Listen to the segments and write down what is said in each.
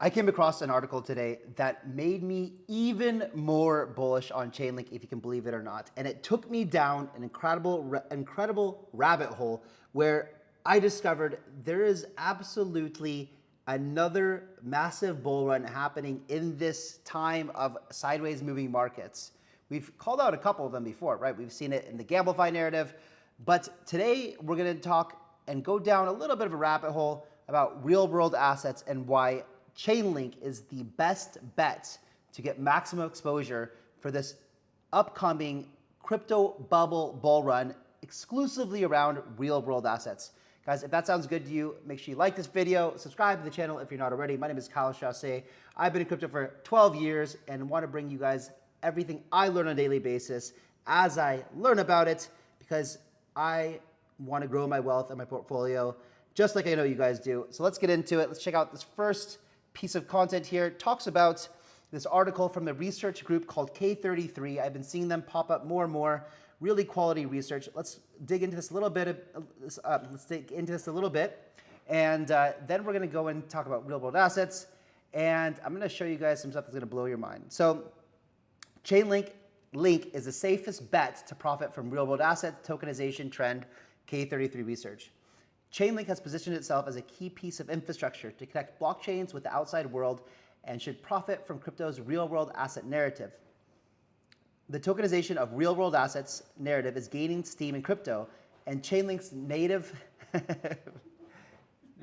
I came across an article today that made me even more bullish on Chainlink, if you can believe it or not. And it took me down an incredible rabbit hole where I discovered there is absolutely another massive bull run happening in this time of sideways moving markets. We've called out a couple of them before, right? We've seen it in the Gamblify narrative. But today we're going to talk and go down a little bit of a rabbit hole about real world assets and why Chainlink is the best bet to get maximum exposure for this upcoming crypto bubble bull run exclusively around real world assets. Guys, if that sounds good to you, make sure you like this video, subscribe to the channel if you're not already. My name is Chasse. I've been in crypto for 12 years and want to bring you guys everything I learn on a daily basis as I learn about it, because I want to grow my wealth and my portfolio just like I know you guys do. So let's get into it. Let's check out this first piece of content here. It talks about this article from a research group called K33. I've been seeing them pop up more and more. Really quality research. Let's dig into this a little bit. And then we're going to go and talk about real world assets. And I'm going to show you guys some stuff that's going to blow your mind. So Chainlink is the safest bet to profit from real world assets tokenization trend, K33 Research. Chainlink has positioned itself as a key piece of infrastructure to connect blockchains with the outside world and should profit from crypto's real-world asset narrative. The tokenization of real-world assets narrative is gaining steam in crypto, and Chainlink's native... If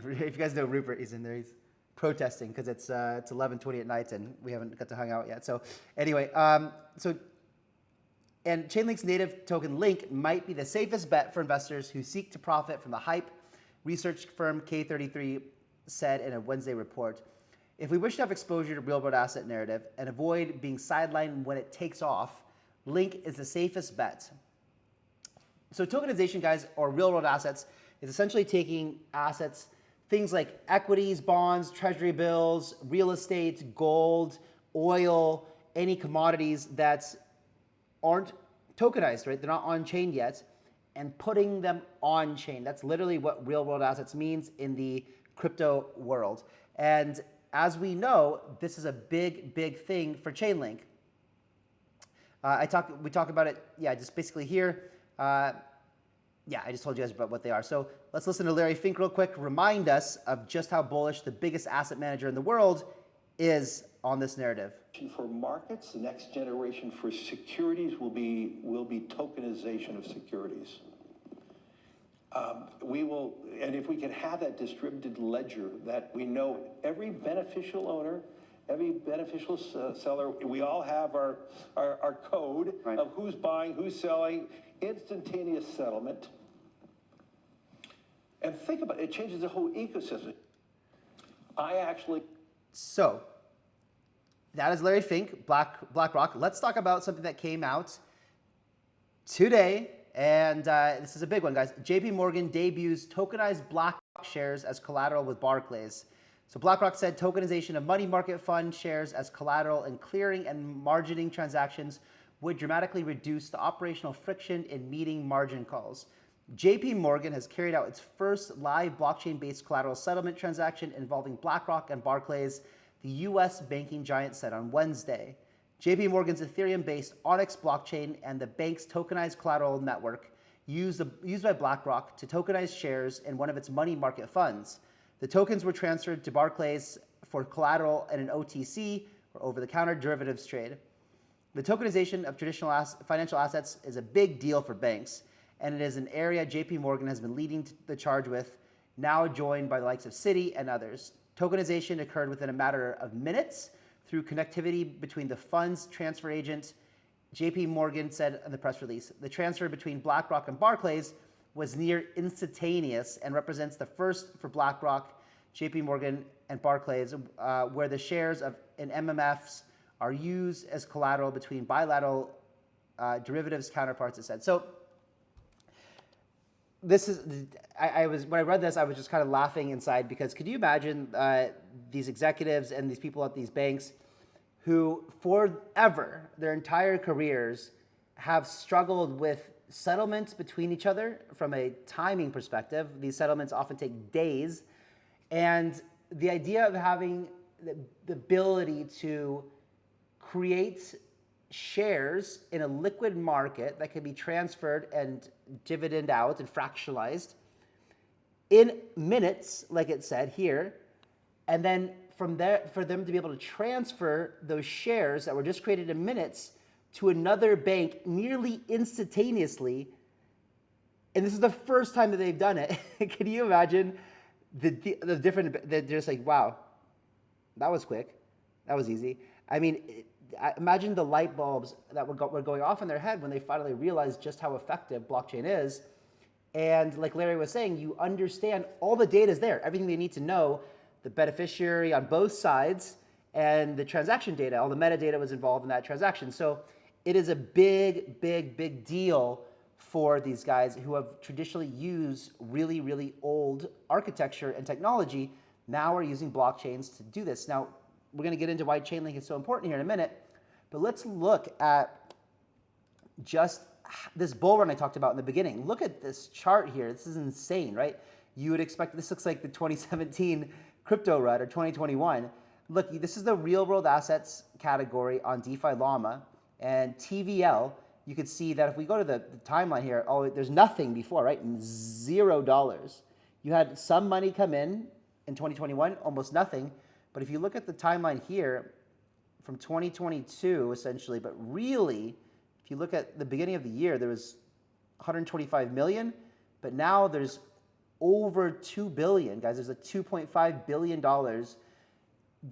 you guys know Rupert, he's in there. He's protesting because it's 11:20 at night and we haven't got to hang out yet. So anyway, and Chainlink's native token Link might be the safest bet for investors who seek to profit from the hype, research firm K33 said in a Wednesday report. If we wish to have exposure to real-world asset narrative and avoid being sidelined when it takes off, Link is the safest bet. So tokenization, guys, or real-world assets, is essentially taking assets, things like equities, bonds, treasury bills, real estate, gold, oil, any commodities that aren't tokenized, right? They're not on-chain yet, and putting them on chain. That's literally what real world assets means in the crypto world. And as we know, this is a big thing for Chainlink. We talk about it, just basically here. I just told you guys about what they are. So let's listen to Larry Fink real quick, remind us of just how bullish the biggest asset manager in the world is on this narrative. For markets, the next generation for securities will be tokenization of securities. We will, and if we can have that distributed ledger that we know every beneficial owner, every beneficial seller, we all have our code of who's buying, who's selling, instantaneous settlement. And think about it, it changes the whole ecosystem. So, that is Larry Fink, BlackRock. Let's talk about something that came out today, and this is a big one, guys. JP Morgan debuts tokenized BlackRock shares as collateral with Barclays. So BlackRock said tokenization of money market fund shares as collateral in clearing and margining transactions would dramatically reduce the operational friction in meeting margin calls. JP Morgan has carried out its first live blockchain-based collateral settlement transaction involving BlackRock and Barclays, the US banking giant said on Wednesday. JP Morgan's Ethereum-based Onyx blockchain and the bank's tokenized collateral network used by BlackRock to tokenize shares in one of its money market funds. The tokens were transferred to Barclays for collateral in an OTC, or over-the-counter derivatives trade. The tokenization of traditional financial assets is a big deal for banks, and it is an area JP Morgan has been leading the charge with, now joined by the likes of Citi and others. Tokenization occurred within a matter of minutes through connectivity between the fund's transfer agent. JP Morgan said in the press release, the transfer between BlackRock and Barclays was near instantaneous and represents the first for BlackRock, JP Morgan, and Barclays, where the shares in MMFs are used as collateral between bilateral derivatives counterparts, it said. So this is, when I read this, I was just kind of laughing inside, because could you imagine these executives and these people at these banks who forever, their entire careers, have struggled with settlements between each other from a timing perspective. These settlements often take days. And the idea of having the ability to create shares in a liquid market that can be transferred and dividend out and fractionalized in minutes, like it said here, and then from there, for them to be able to transfer those shares that were just created in minutes to another bank nearly instantaneously. And this is the first time that they've done it. Can you imagine the different, they're just like, wow, that was quick. That was easy. I mean, imagine the light bulbs that were going off in their head when they finally realized just how effective blockchain is. And like Larry was saying, you understand all the data is there, everything they need to know, the beneficiary on both sides, and the transaction data, all the metadata was involved in that transaction. So it is a big, big, big deal for these guys who have traditionally used really, really old architecture and technology, now are using blockchains to do this. Now, we're going to get into why Chainlink is so important here in a minute, but let's look at just this bull run I talked about in the beginning. Look at this chart here. This is insane, right? You would expect, this looks like the 2017 crypto run or 2021. Look, this is the real world assets category on DeFi Llama and TVL. You could see that if we go to the timeline here, oh, there's nothing before, right? $0. You had some money come in 2021, almost nothing. But if you look at the timeline here from 2022, essentially, but really, if you look at the beginning of the year, there was 125 million, but now there's over 2 billion, guys. There's a $2.5 billion.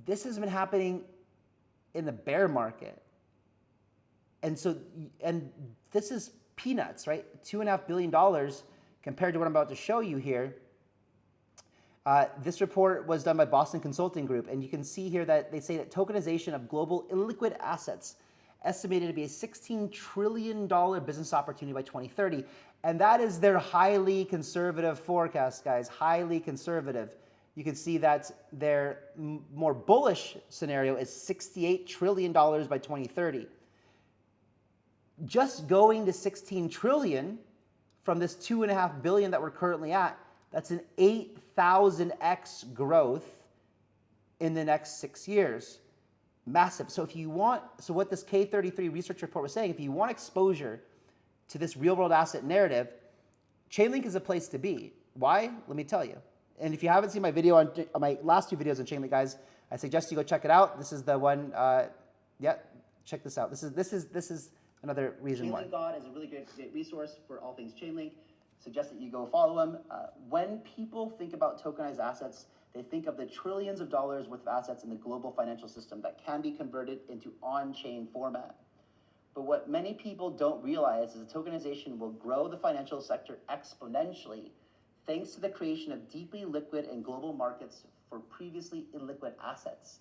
This has been happening in the bear market. And so, and this is peanuts, right? $2.5 billion compared to what I'm about to show you here. This report was done by Boston Consulting Group, and you can see here that they say that tokenization of global illiquid assets estimated to be a $16 trillion business opportunity by 2030. And that is their highly conservative forecast, guys, highly conservative. You can see that their more bullish scenario is $68 trillion by 2030. Just going to 16 trillion from this 2.5 billion that we're currently at, that's an 8,000x growth in the next 6 years. Massive. So if you want, so what this K33 Research Report was saying, if you want exposure to this real world asset narrative, Chainlink is a place to be. Why? Let me tell you. And if you haven't seen my video on my last two videos on Chainlink, guys, I suggest you go check it out. This is the one, yeah, check this out. This is another reason why. Chainlink God is a really great resource for all things Chainlink. Suggest that you go follow him. When people think about tokenized assets, they think of the trillions of dollars worth of assets in the global financial system that can be converted into on-chain format. But what many people don't realize is that tokenization will grow the financial sector exponentially thanks to the creation of deeply liquid and global markets for previously illiquid assets.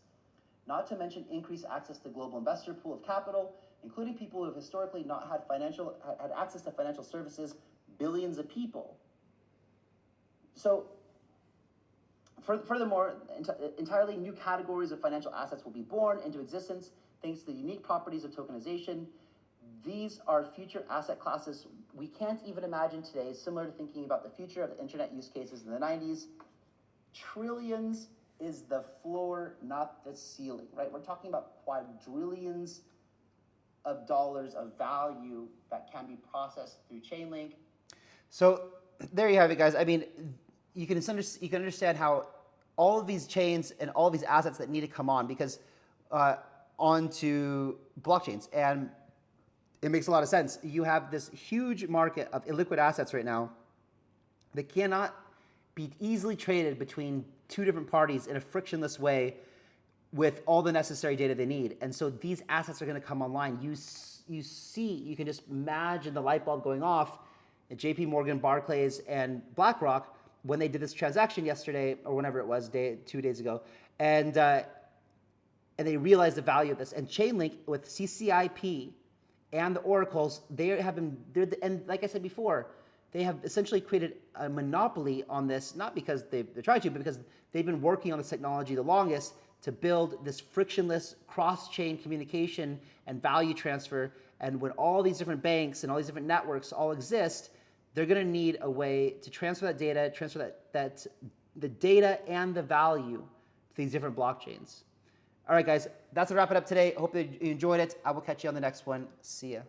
Not to mention increased access to global investor pool of capital, including people who have historically not had access to financial services, billions of people. So, furthermore, entirely new categories of financial assets will be born into existence thanks to the unique properties of tokenization. These are future asset classes we can't even imagine today, similar to thinking about the future of the internet use cases in the 90s. Trillions is the floor, not the ceiling, right? We're talking about quadrillions of dollars of value that can be processed through Chainlink. So there you have it, guys. I mean, you can understand how all of these chains and all of these assets that need to come on because onto blockchains, and it makes a lot of sense. You have this huge market of illiquid assets right now that cannot be easily traded between two different parties in a frictionless way with all the necessary data they need. And so these assets are going to come online. You can just imagine the light bulb going off at JP Morgan, Barclays, and BlackRock when they did this transaction yesterday, or whenever it was, 2 days ago, and they realized the value of this. And Chainlink with CCIP and the oracles, and like I said before, they have essentially created a monopoly on this, not because they're trying to, but because they've been working on this technology the longest to build this frictionless cross-chain communication and value transfer. And when all these different banks and all these different networks all exist, they're going to need a way to transfer that data, transfer the data and the value to these different blockchains. All right, guys, that's a wrap it up today. Hope that you enjoyed it. I will catch you on the next one. See ya.